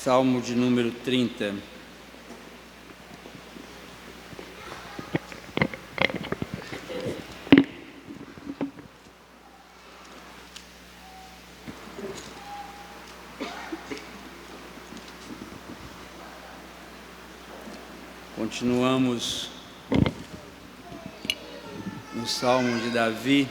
Salmo de número 30. Continuamos no Salmo de Davi.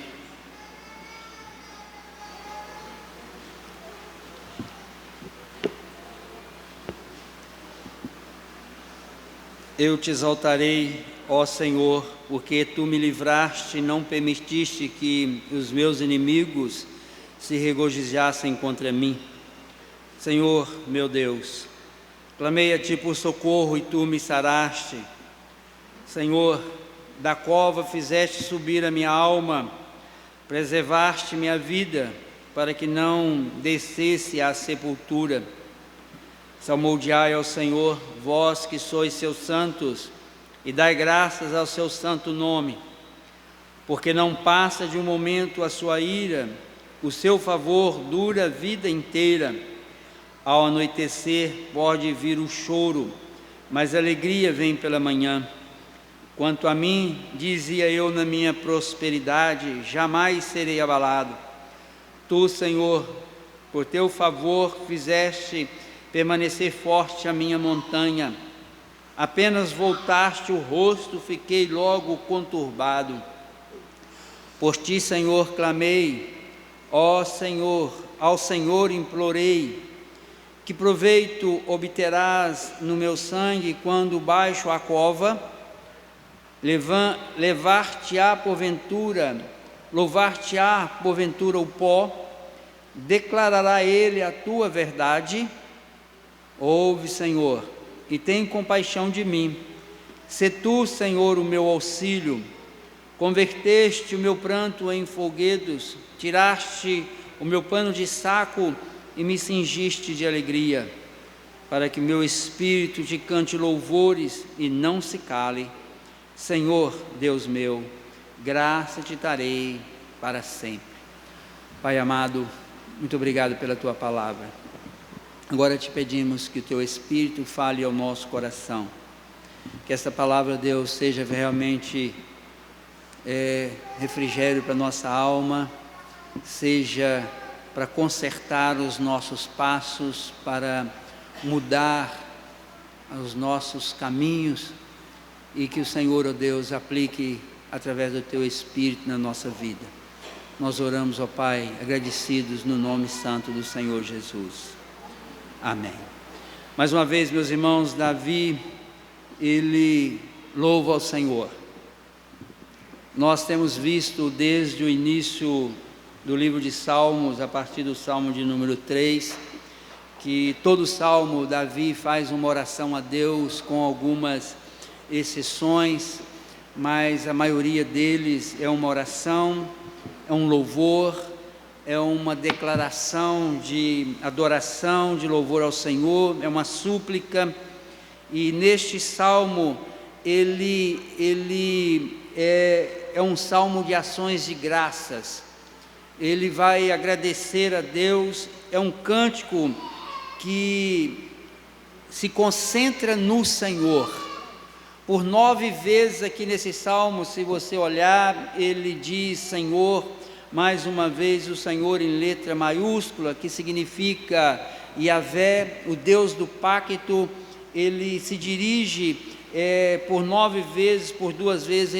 Eu te exaltarei, ó Senhor, porque Tu me livraste e não permitiste que os meus inimigos se regozijassem contra mim. Senhor, meu Deus, clamei a Ti por socorro e Tu me saraste. Senhor, da cova fizeste subir a minha alma, preservaste minha vida, para que não descesse à sepultura. Salmodiai ao Senhor, vós que sois seus santos, e dai graças ao seu santo nome, porque não passa de um momento a sua ira, o seu favor dura a vida inteira. Ao anoitecer pode vir o choro, mas a alegria vem pela manhã. Quanto a mim, dizia eu na minha prosperidade, jamais serei abalado. Tu, Senhor, por teu favor fizeste permanecer forte a minha montanha. Apenas voltaste o rosto, fiquei logo conturbado. Por ti, Senhor, clamei, ó Senhor, ao Senhor implorei. Que proveito obterás no meu sangue quando baixo a cova? Levar-te-á porventura, louvar-te-á porventura o pó? Declarará ele a tua verdade? Ouve, Senhor, e tem compaixão de mim. Sê Tu, Senhor, o meu auxílio. Converteste o meu pranto em folguedos, tiraste o meu pano de saco e me cingiste de alegria, para que meu espírito te cante louvores e não se cale. Senhor, Deus meu, graça te darei para sempre. Pai amado, muito obrigado pela Tua palavra. Agora te pedimos que o Teu Espírito fale ao nosso coração, que essa palavra, Deus, seja realmente refrigério para nossa alma, seja para consertar os nossos passos, para mudar os nossos caminhos, e que o Senhor, ó Deus, aplique através do Teu Espírito na nossa vida. Nós oramos, ó Pai, agradecidos no nome santo do Senhor Jesus. Amém. Mais uma vez, meus irmãos, Davi, ele louva ao Senhor. Nós temos visto desde o início do livro de Salmos, a partir do Salmo de número 3, que todo Salmo, Davi faz uma oração a Deus, com algumas exceções, mas a maioria deles é uma oração, é um louvor, é uma declaração de adoração, de louvor ao Senhor, é uma súplica. E neste salmo, ele é um salmo de ações de graças. Ele vai agradecer a Deus, é um cântico que se concentra no Senhor. Por 9 vezes aqui nesse salmo, se você olhar, ele diz Senhor. Mais uma vez o Senhor em letra maiúscula, que significa Yahvé, o Deus do pacto. Ele se dirige por 9 vezes, por 2 vezes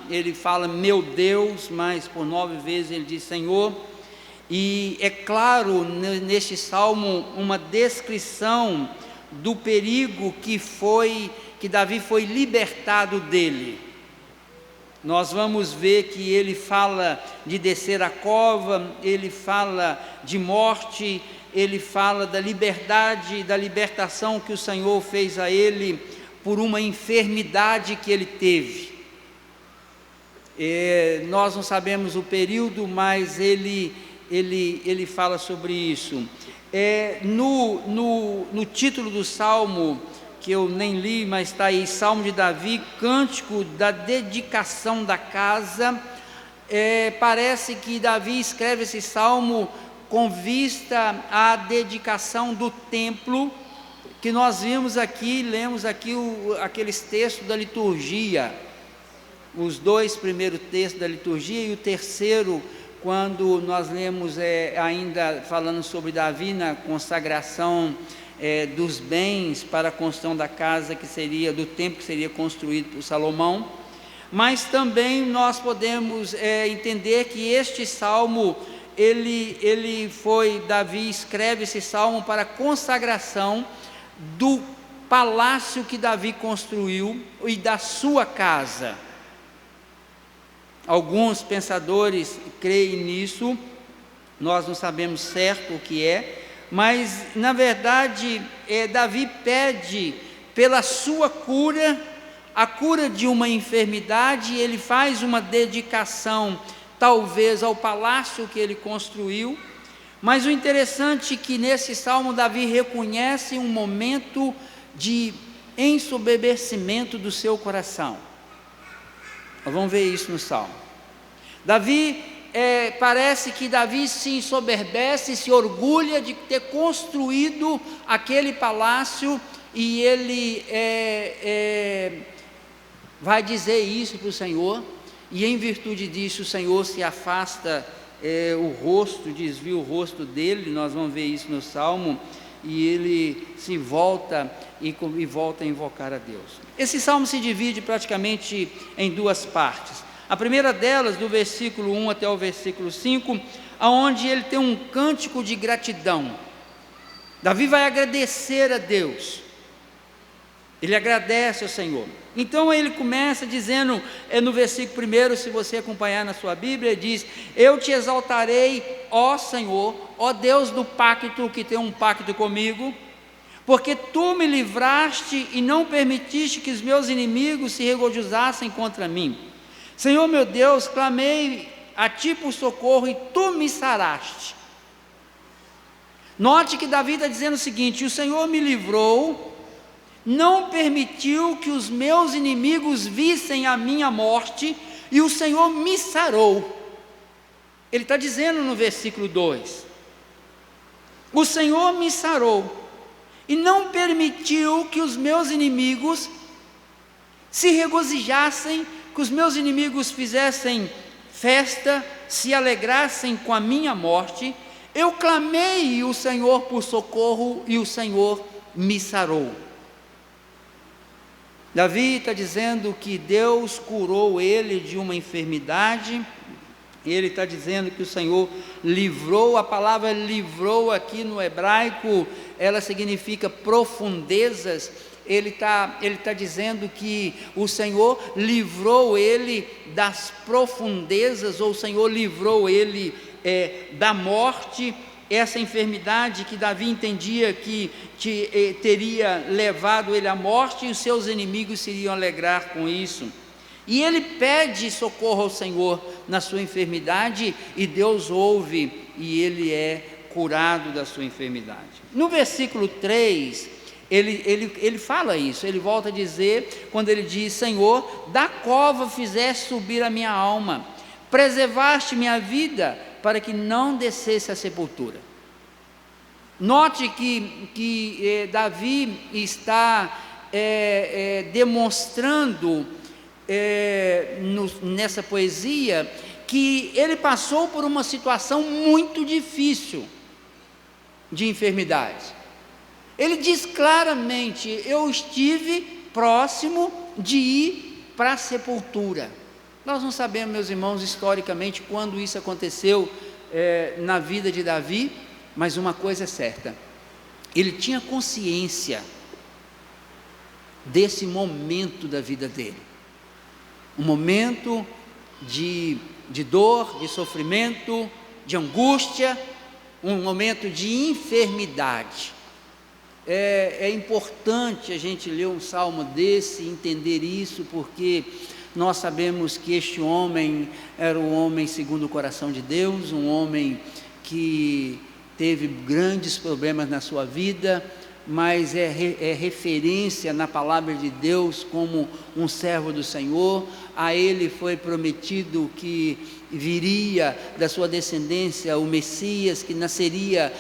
ele fala meu Deus, mas por 9 vezes ele diz Senhor. E é claro neste salmo uma descrição do perigo que Davi foi libertado dele. Nós vamos ver que ele fala de descer a cova, ele fala de morte, ele fala da liberdade, da libertação que o Senhor fez a ele por uma enfermidade que ele teve. Nós não sabemos o período, mas ele fala sobre isso. No título do Salmo, que eu nem li, mas está aí, Salmo de Davi, cântico da dedicação da casa. Parece que Davi escreve esse salmo com vista à dedicação do templo que nós vimos aqui, lemos aqui aqueles textos da liturgia, os 2 primeiros textos da liturgia e o terceiro, quando nós lemos ainda falando sobre Davi na consagração dos bens para a construção da casa que seria, do templo que seria construído por Salomão. Mas também nós podemos entender que este salmo, Davi escreve esse salmo para a consagração do palácio que Davi construiu e da sua casa. Alguns pensadores creem nisso, nós não sabemos certo o que é, mas na verdade Davi pede pela sua cura, a cura de uma enfermidade, ele faz uma dedicação talvez ao palácio que ele construiu. Mas o interessante é que nesse salmo Davi reconhece um momento de ensoberbecimento do seu coração. Nós vamos ver isso no salmo. Parece que Davi se ensoberbece, se orgulha de ter construído aquele palácio, e ele vai dizer isso para o Senhor, e em virtude disso o Senhor se afasta desvia o rosto dele. Nós vamos ver isso no salmo, e ele se volta e volta a invocar a Deus. Esse salmo se divide praticamente em 2 partes. A primeira delas, do versículo 1 até o versículo 5, aonde ele tem um cântico de gratidão. Davi vai agradecer a Deus, ele agradece ao Senhor. Então ele começa dizendo, no versículo 1, se você acompanhar na sua Bíblia, ele diz: eu te exaltarei, ó Senhor, ó Deus do pacto, que tem um pacto comigo, porque tu me livraste e não permitiste que os meus inimigos se regozijassem contra mim. Senhor meu Deus, clamei a ti por socorro e tu me saraste. Note que Davi está dizendo o seguinte: o Senhor me livrou, não permitiu que os meus inimigos vissem a minha morte, e o Senhor me sarou. Ele está dizendo no versículo 2: o Senhor me sarou, e não permitiu que os meus inimigos se regozijassem, que os meus inimigos fizessem festa, se alegrassem com a minha morte. Eu clamei o Senhor por socorro, e o Senhor me sarou. Davi está dizendo que Deus curou ele de uma enfermidade. Ele está dizendo que o Senhor livrou. A palavra livrou aqui no hebraico, ela significa profundezas. Ele está dizendo que o Senhor livrou ele das profundezas, ou o Senhor livrou ele da morte. Essa enfermidade que Davi entendia que teria levado ele à morte, e os seus inimigos se iriam alegrar com isso. E ele pede socorro ao Senhor na sua enfermidade, e Deus ouve, e ele é curado da sua enfermidade. No versículo 3, ele fala isso, ele volta a dizer, quando ele diz: Senhor, da cova fizeste subir a minha alma, preservaste minha vida, para que não descesse à sepultura. Note que Davi está demonstrando nessa poesia que ele passou por uma situação muito difícil de enfermidade. Ele diz claramente: eu estive próximo de ir para a sepultura. Nós não sabemos, meus irmãos, historicamente, quando isso aconteceu na vida de Davi, mas uma coisa é certa: ele tinha consciência desse momento da vida dele, um momento de dor, de sofrimento, de angústia, um momento de enfermidade. É importante a gente ler um salmo desse e entender isso, porque nós sabemos que este homem era um homem segundo o coração de Deus, um homem que teve grandes problemas na sua vida, mas é referência na palavra de Deus como um servo do Senhor. A ele foi prometido que viria da sua descendência o Messias, que nasceria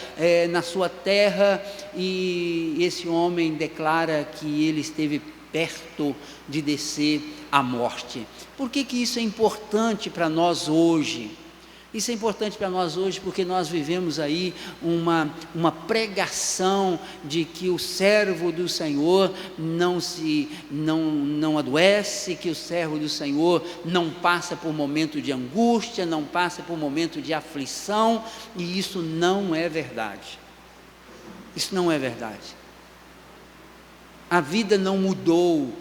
na sua terra, e esse homem declara que ele esteve perto de descer à morte. Por que isso é importante para nós hoje? Isso é importante para nós hoje porque nós vivemos aí uma pregação de que o servo do Senhor não adoece, que o servo do Senhor não passa por momento de angústia, não passa por momento de aflição, e isso não é verdade. Isso não é verdade. A vida não mudou,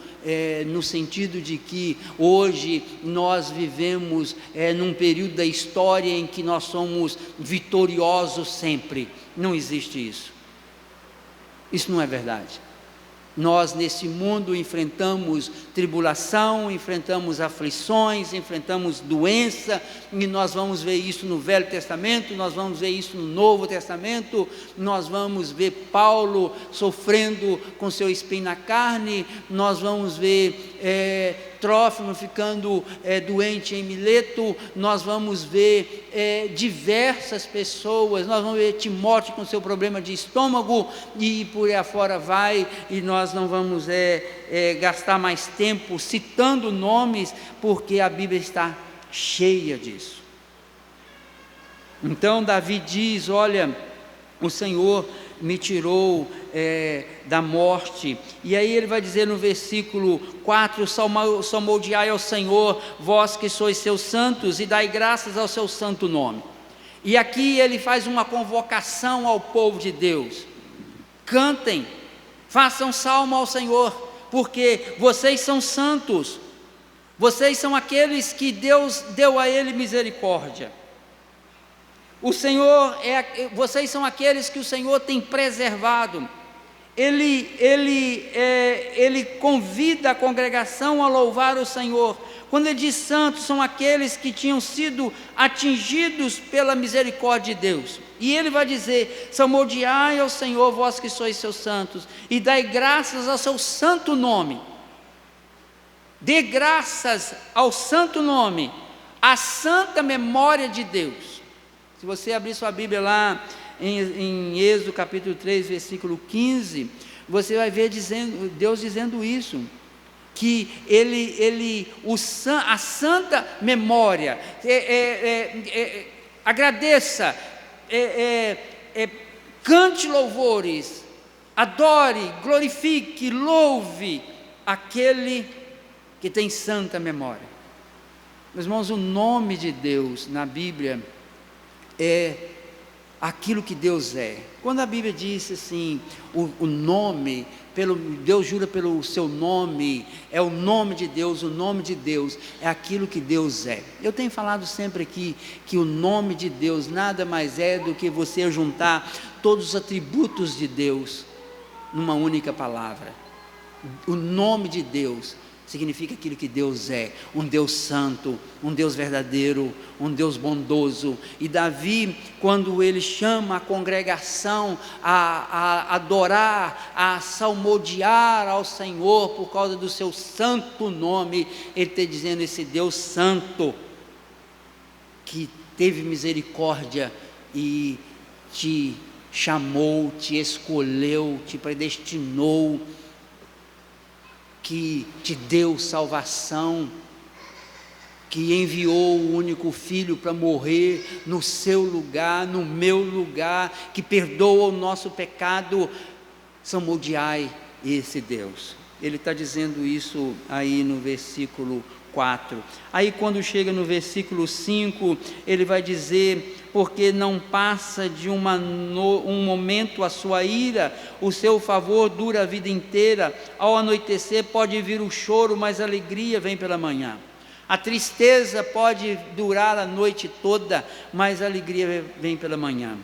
no sentido de que hoje nós vivemos num período da história em que nós somos vitoriosos sempre. Não existe isso. Isso não é verdade. Nós nesse mundo enfrentamos tribulação, enfrentamos aflições, enfrentamos doença, e nós vamos ver isso no Velho Testamento, nós vamos ver isso no Novo Testamento, nós vamos ver Paulo sofrendo com seu espinho na carne, nós vamos ver Trófimo ficando doente em Mileto, nós vamos ver diversas pessoas, nós vamos ver Timóteo com seu problema de estômago, e por aí afora vai, e nós não vamos gastar mais tempo citando nomes, porque a Bíblia está cheia disso. Então Davi diz: olha, o Senhor me tirou da morte. E aí ele vai dizer no versículo 4: salmodiai ao Senhor, vós que sois seus santos, e dai graças ao seu santo nome. E aqui ele faz uma convocação ao povo de Deus: cantem, façam salmo ao Senhor, porque vocês são santos, vocês são aqueles que Deus deu a ele misericórdia. O Senhor vocês são aqueles que o Senhor tem preservado. Ele convida a congregação a louvar o Senhor. Quando ele diz santos, são aqueles que tinham sido atingidos pela misericórdia de Deus. E ele vai dizer: salmodiai ao Senhor, vós que sois seus santos, e dai graças ao seu santo nome. Dê graças ao santo nome, à santa memória de Deus. Se você abrir sua Bíblia lá em Êxodo capítulo 3, versículo 15, você vai ver Deus dizendo isso, que a santa memória, agradeça, cante louvores, adore, glorifique, louve aquele que tem santa memória. Meus irmãos, o nome de Deus na Bíblia é aquilo que Deus é. Quando a Bíblia diz assim, o nome, Deus jura pelo seu nome, é o nome de Deus, o nome de Deus é aquilo que Deus é. Eu tenho falado sempre aqui que o nome de Deus nada mais é do que você juntar todos os atributos de Deus numa única palavra. O nome de Deus significa aquilo que Deus é: um Deus santo, um Deus verdadeiro, um Deus bondoso. E Davi, quando ele chama a congregação a adorar, a salmodiar ao Senhor por causa do seu santo nome, ele está dizendo: esse Deus santo que teve misericórdia e te chamou, te escolheu, te predestinou, que te deu salvação, que enviou o único Filho para morrer no seu lugar, no meu lugar, que perdoa o nosso pecado. Salmodiai esse Deus. Ele está dizendo isso aí no versículo 4. Aí quando chega no versículo 5, ele vai dizer: porque não passa de um momento a sua ira, o seu favor dura a vida inteira. Ao anoitecer pode vir o choro, mas a alegria vem pela manhã. A tristeza pode durar a noite toda, mas a alegria vem pela manhã.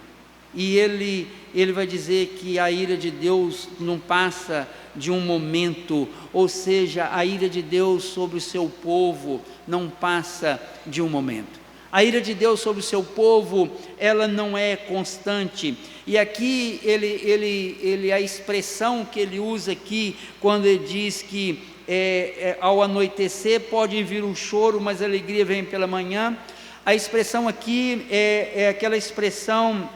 E ele vai dizer que a ira de Deus não passa de um momento, ou seja, a ira de Deus sobre o seu povo não passa de um momento. A ira de Deus sobre o seu povo, ela não é constante. E aqui, a expressão que ele usa aqui, quando ele diz que ao anoitecer pode vir o choro, mas a alegria vem pela manhã. A expressão aqui é aquela expressão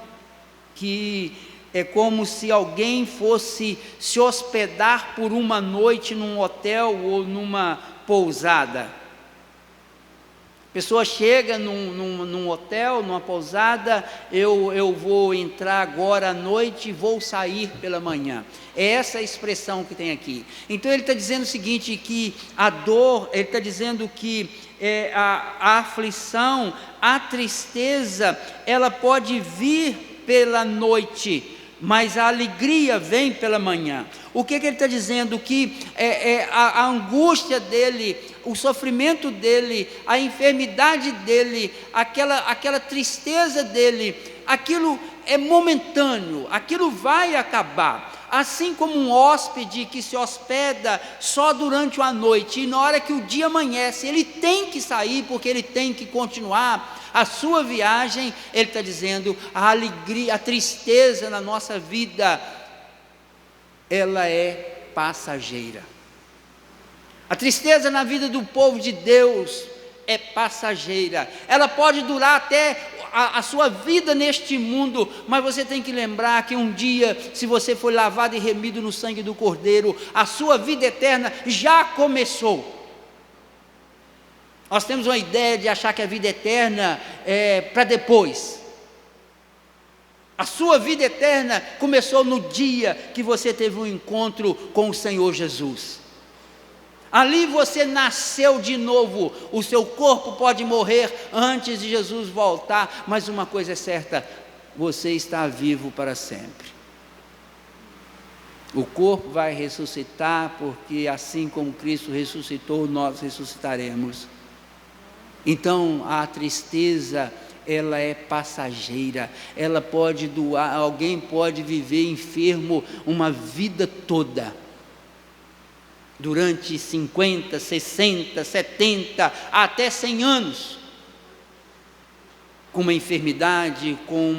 que é como se alguém fosse se hospedar por uma noite num hotel ou numa pousada. A pessoa chega num hotel, numa pousada, eu vou entrar agora à noite e vou sair pela manhã. É essa a expressão que tem aqui. Então ele está dizendo o seguinte, que a dor, ele está dizendo que a aflição, a tristeza, ela pode vir pela noite, mas a alegria vem pela manhã. O que ele está dizendo? Que a angústia dele, o sofrimento dele, a enfermidade dele, aquela tristeza dele, aquilo é momentâneo, aquilo vai acabar. Assim como um hóspede que se hospeda só durante a noite, e na hora que o dia amanhece, ele tem que sair, porque ele tem que continuar a sua viagem. Ele está dizendo, a alegria, a tristeza na nossa vida, ela é passageira. A tristeza na vida do povo de Deus é passageira. Ela pode durar até a sua vida neste mundo, mas você tem que lembrar que um dia, se você foi lavado e remido no sangue do Cordeiro, a sua vida eterna já começou. Nós temos uma ideia de achar que a vida eterna é para depois. A sua vida eterna começou no dia que você teve um encontro com o Senhor Jesus. Ali você nasceu de novo. O seu corpo pode morrer antes de Jesus voltar, mas uma coisa é certa, você está vivo para sempre. O corpo vai ressuscitar, porque assim como Cristo ressuscitou, nós ressuscitaremos. Então a tristeza, ela é passageira, ela pode doar, alguém pode viver enfermo uma vida toda, durante 50, 60, 70, até 100 anos, com uma enfermidade, com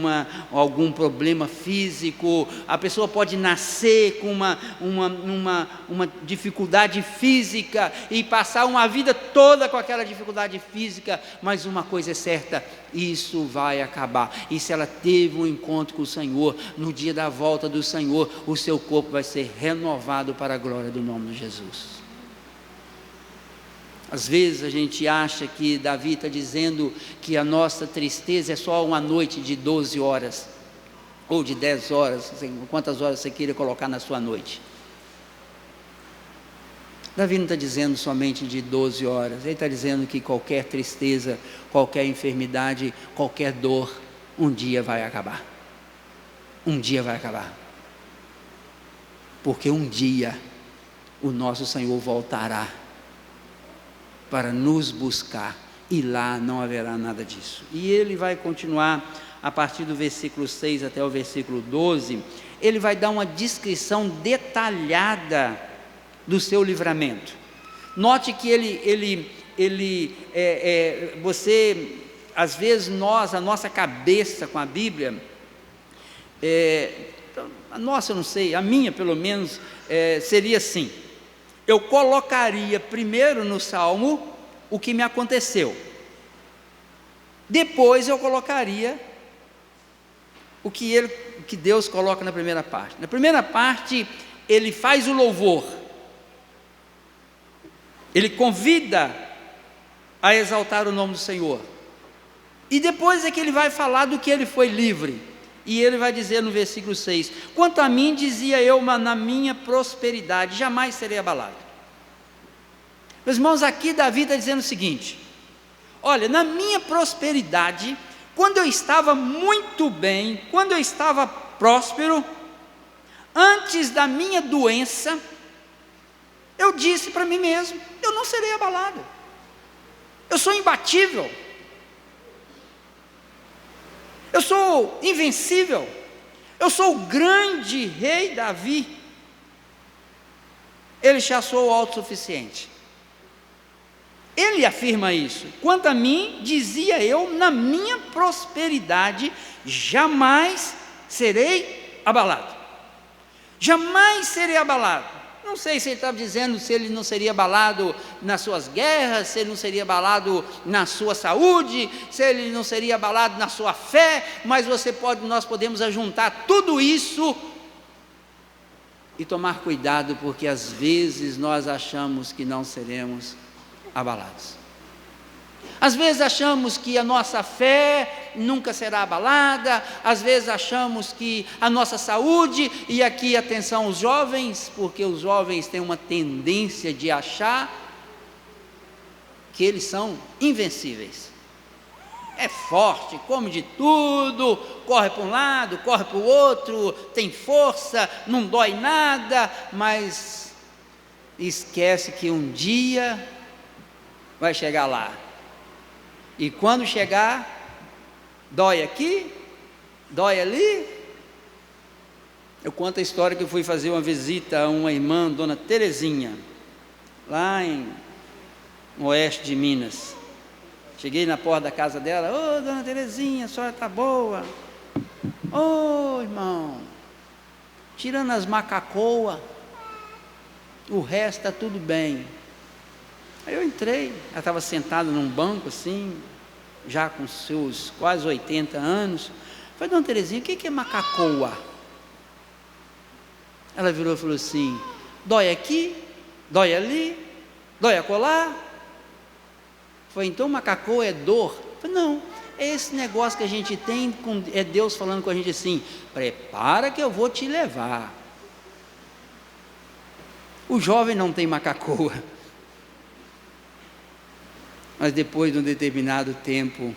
algum problema físico. A pessoa pode nascer com uma dificuldade física e passar uma vida toda com aquela dificuldade física, mas uma coisa é certa, isso vai acabar. E se ela teve um encontro com o Senhor, no dia da volta do Senhor, o seu corpo vai ser renovado para a glória do nome de Jesus. Às vezes a gente acha que Davi está dizendo que a nossa tristeza é só uma noite de 12 horas, ou de 10 horas, quantas horas você queira colocar na sua noite. Davi não está dizendo somente de 12 horas, ele está dizendo que qualquer tristeza, qualquer enfermidade, qualquer dor, um dia vai acabar. Um dia vai acabar. Porque um dia o nosso Senhor voltará para nos buscar, e lá não haverá nada disso. E ele vai continuar a partir do versículo 6 até o versículo 12, ele vai dar uma descrição detalhada do seu livramento. Note que você, às vezes a nossa cabeça com a Bíblia, a nossa eu não sei, a minha pelo menos, seria assim: eu colocaria primeiro no Salmo o que me aconteceu, depois eu colocaria o que Deus coloca na primeira parte. Na primeira parte ele faz o louvor, ele convida a exaltar o nome do Senhor, e depois é que ele vai falar do que ele foi livre. E ele vai dizer no versículo 6, quanto a mim, dizia eu, na minha prosperidade, jamais serei abalado. Meus irmãos, aqui Davi está dizendo o seguinte: olha, na minha prosperidade, quando eu estava muito bem, quando eu estava próspero, antes da minha doença, eu disse para mim mesmo, eu não serei abalado, eu sou imbatível, eu sou invencível, eu sou o grande rei Davi. Ele já sou autossuficiente, ele afirma isso: quanto a mim, dizia eu, na minha prosperidade jamais serei abalado. Jamais serei abalado. Não sei se ele estava dizendo se ele não seria abalado nas suas guerras, se ele não seria abalado na sua saúde, se ele não seria abalado na sua fé, mas nós podemos ajuntar tudo isso e tomar cuidado, porque às vezes nós achamos que não seremos abalados. Às vezes achamos que a nossa fé nunca será abalada, às vezes achamos que a nossa saúde, e aqui atenção os jovens, porque os jovens têm uma tendência de achar que eles são invencíveis. É forte, come de tudo, corre para um lado, corre para o outro, tem força, não dói nada, mas esquece que um dia vai chegar lá. E quando chegar, dói aqui, dói ali. Eu conto a história que eu fui fazer uma visita a uma irmã, Dona Terezinha, lá no oeste de Minas. Cheguei na porta da casa dela: ô Dona Terezinha, a senhora está boa? Ô irmão, tirando as macacoas, o resto está tudo bem. Aí eu entrei, ela estava sentada num banco assim, já com seus quase 80 anos. Falei: Dona Terezinha, o que é macacoa? Ela virou e falou assim: dói aqui, dói ali, dói acolá. Falei: então macacoa é dor? Falei: não, é esse negócio que a gente tem, é Deus falando com a gente assim: prepara que eu vou te levar. O jovem não tem macacoa, mas depois de um determinado tempo,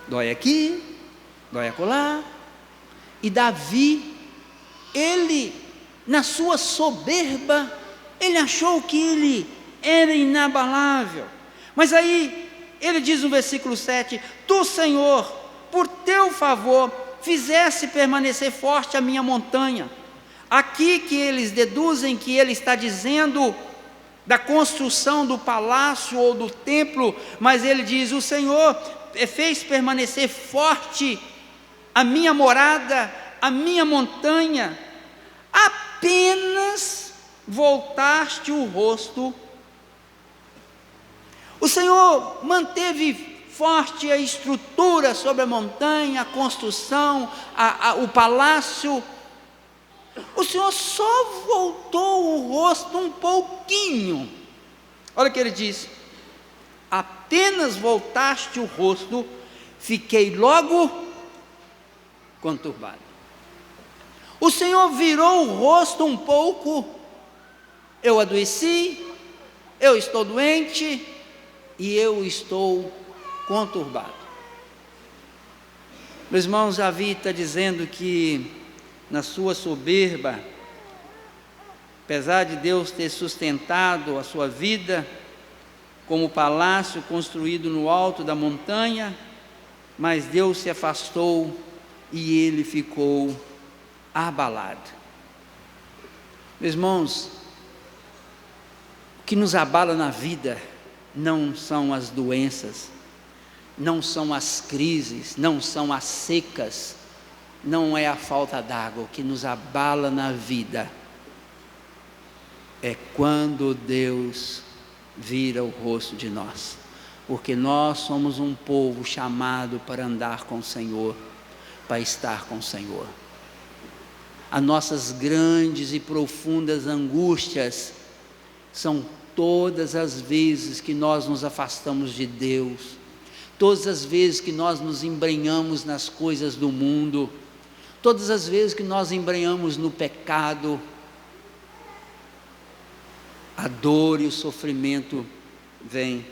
dói aqui, dói acolá. E Davi, ele, na sua soberba, ele achou que ele era inabalável. Mas aí, ele diz no versículo 7, tu, Senhor, por teu favor, fizesse permanecer forte a minha montanha. Aqui que eles deduzem que ele está dizendo da construção do palácio ou do templo, mas ele diz: o Senhor fez permanecer forte a minha morada, a minha montanha, apenas voltaste o rosto. O Senhor manteve forte a estrutura sobre a montanha, a construção, o palácio. O Senhor só voltou o rosto um pouquinho. Olha o que ele diz: apenas voltaste o rosto, fiquei logo conturbado. O Senhor virou o rosto um pouco, eu adoeci, eu estou doente e eu estou conturbado. Meus irmãos, Davi está dizendo que na sua soberba, apesar de Deus ter sustentado a sua vida como palácio construído no alto da montanha, mas Deus se afastou e ele ficou abalado. Meus irmãos, o que nos abala na vida não são as doenças, não são as crises, não são as secas, não é a falta d'água. O que nos abala na vida é quando Deus vira o rosto de nós, porque nós somos um povo chamado para andar com o Senhor, para estar com o Senhor. As nossas grandes e profundas angústias são todas as vezes que nós nos afastamos de Deus, todas as vezes que nós nos embrenhamos nas coisas do mundo, todas as vezes que nós embrenhamos no pecado, a dor e o sofrimento vêm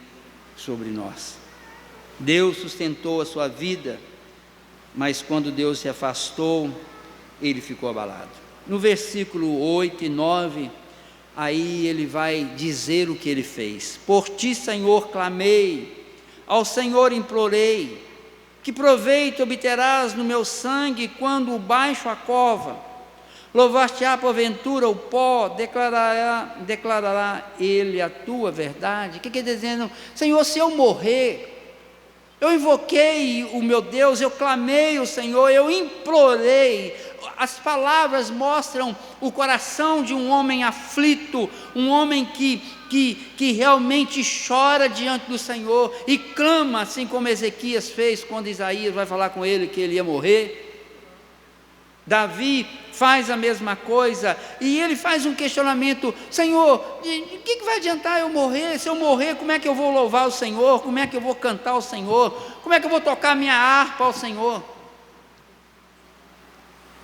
sobre nós. Deus sustentou a sua vida, mas quando Deus se afastou, ele ficou abalado. No versículo 8 e 9, aí ele vai dizer o que ele fez: por ti, Senhor, clamei, ao Senhor implorei. Que proveito obterás no meu sangue quando baixo a cova? Louvar-te-á porventura o pó, declarará ele a tua verdade. O que ele está dizendo? Senhor, se eu morrer, eu invoquei o meu Deus, eu clamei o Senhor, eu implorei. As palavras mostram o coração de um homem aflito, um homem que realmente chora diante do Senhor e clama, assim como Ezequias fez quando Isaías vai falar com ele que ele ia morrer. Davi faz a mesma coisa, e ele faz um questionamento: Senhor, o que vai adiantar eu morrer? Se eu morrer, como é que eu vou louvar o Senhor? Como é que eu vou cantar ao Senhor? Como é que eu vou tocar minha harpa ao Senhor?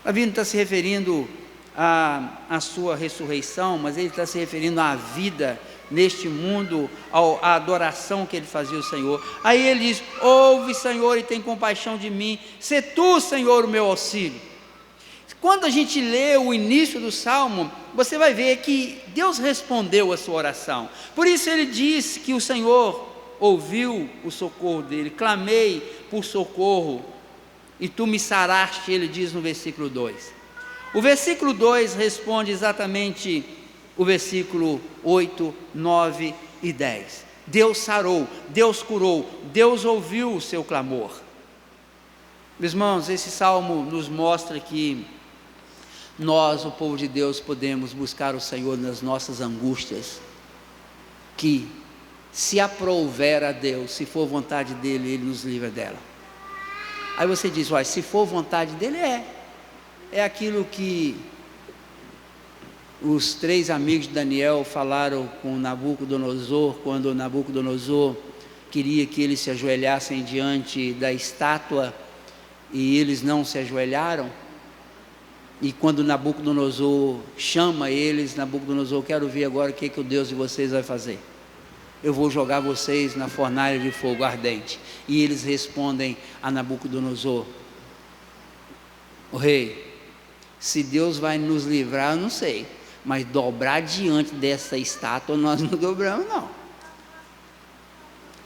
Davi não está se referindo à sua ressurreição, mas ele está se referindo à vida neste mundo, à adoração que ele fazia ao Senhor. Aí ele diz: ouve, Senhor, e tem compaixão de mim, sê tu, Senhor, o meu auxílio. Quando a gente lê o início do Salmo, você vai ver que Deus respondeu a sua oração. Por isso ele diz que o Senhor ouviu o socorro dele. Clamei por socorro e tu me saraste, ele diz no versículo 2. O versículo 2 responde exatamente o versículo 8, 9 e 10. Deus sarou, Deus curou, Deus ouviu o seu clamor. Meus irmãos, esse salmo nos mostra que nós, o povo de Deus, podemos buscar o Senhor nas nossas angústias, que se aprouver a Deus, se for vontade dEle, Ele nos livra dela. Aí você diz: olha, se for vontade dEle, é aquilo que os 3 amigos de Daniel falaram com Nabucodonosor, quando Nabucodonosor queria que eles se ajoelhassem diante da estátua, e eles não se ajoelharam. E quando Nabucodonosor chama eles, Nabucodonosor: quero ver agora o que o Deus de vocês vai fazer. Eu vou jogar vocês na fornalha de fogo ardente. E eles respondem a Nabucodonosor: o rei, se Deus vai nos livrar, eu não sei, mas dobrar diante dessa estátua nós não dobramos não.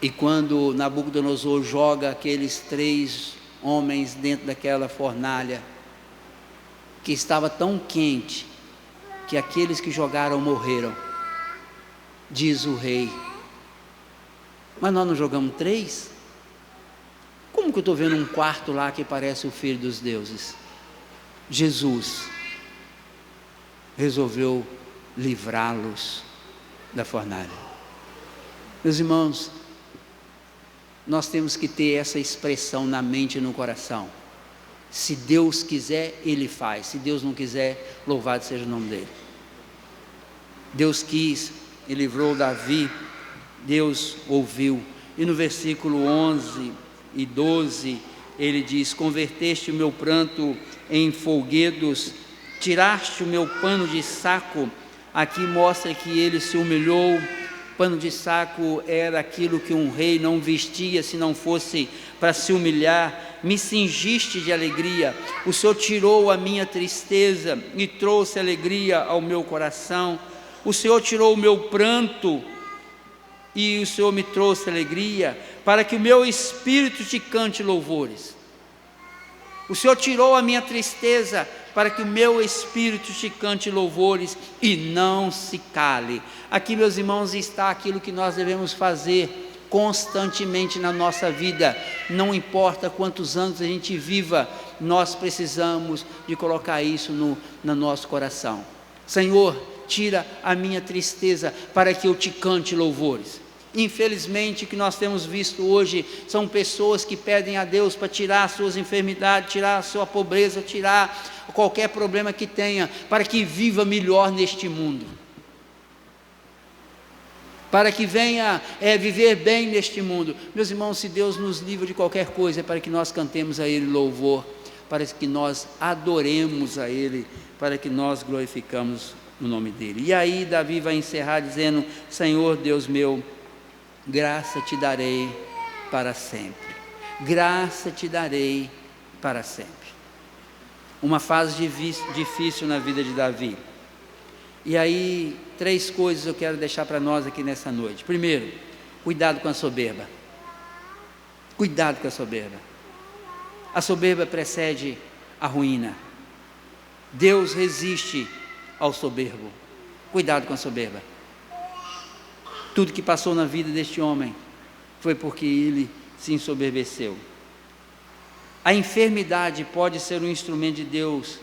E quando Nabucodonosor joga aqueles 3 homens dentro daquela fornalha, que estava tão quente, que aqueles que jogaram morreram, diz o rei: mas nós não jogamos 3? Como que eu estou vendo um quarto lá que parece o Filho dos deuses? Jesus resolveu livrá-los da fornalha. Meus irmãos, nós temos que ter essa expressão na mente e no coração: se Deus quiser, Ele faz. Se Deus não quiser, louvado seja o nome dEle. Deus quis e livrou Davi, Deus ouviu. E no versículo 11 e 12, ele diz: converteste o meu pranto em folguedos, tiraste o meu pano de saco. Aqui mostra que ele se humilhou. Pano de saco era aquilo que um rei não vestia se não fosse para se humilhar. Me cingiste de alegria, o Senhor tirou a minha tristeza e trouxe alegria ao meu coração. O Senhor tirou o meu pranto e o Senhor me trouxe alegria, para que o meu espírito te cante louvores. O Senhor tirou a minha tristeza, para que o meu espírito te cante louvores e não se cale. Aqui, meus irmãos, está aquilo que nós devemos fazer constantemente na nossa vida. Não importa quantos anos a gente viva, nós precisamos de colocar isso no nosso coração. Senhor, tira a minha tristeza, para que eu te cante louvores. Infelizmente, o que nós temos visto hoje são pessoas que pedem a Deus para tirar as suas enfermidades, tirar a sua pobreza, tirar qualquer problema que tenha, para que viva melhor neste mundo, para que venha viver bem neste mundo. Meus irmãos, se Deus nos livra de qualquer coisa, é para que nós cantemos a Ele louvor, para que nós adoremos a Ele, para que nós glorificamos o nome dEle. E aí Davi vai encerrar dizendo: Senhor Deus meu, graça te darei para sempre. Graça te darei para sempre. Uma fase difícil na vida de Davi. E aí, 3 coisas eu quero deixar para nós aqui nessa noite. Primeiro, cuidado com a soberba. Cuidado com a soberba. A soberba precede a ruína. Deus resiste ao soberbo. Cuidado com a soberba. Tudo que passou na vida deste homem foi porque ele se ensoberbeceu. A enfermidade pode ser um instrumento de Deus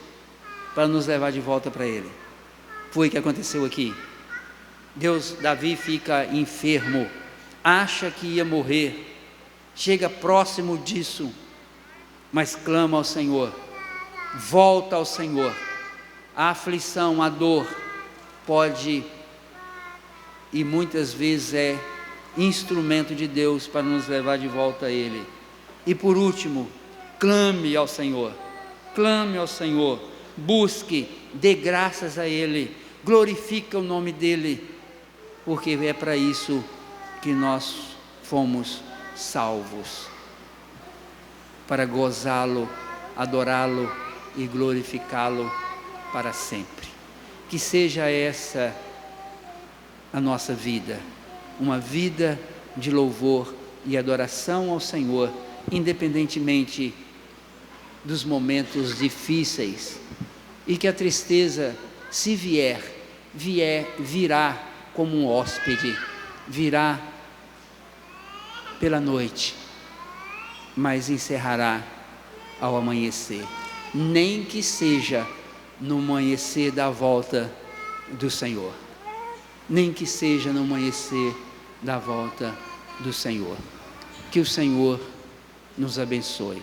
para nos levar de volta para Ele. Foi o que aconteceu aqui. Davi fica enfermo, acha que ia morrer, chega próximo disso, mas clama ao Senhor, volta ao Senhor. A aflição, a dor pode e muitas vezes é instrumento de Deus para nos levar de volta a Ele. E por último, clame ao Senhor, busque, dê graças a Ele, glorifica o nome dEle, porque é para isso que nós fomos salvos, para gozá-lo, adorá-lo e glorificá-lo para sempre. Que seja essa a nossa vida, uma vida de louvor e adoração ao Senhor, independentemente dos momentos difíceis, e que a tristeza, se virá como um hóspede, virá pela noite, mas encerrará ao amanhecer, nem que seja no amanhecer da volta do Senhor, nem que seja no amanhecer da volta do Senhor. Que o Senhor nos abençoe.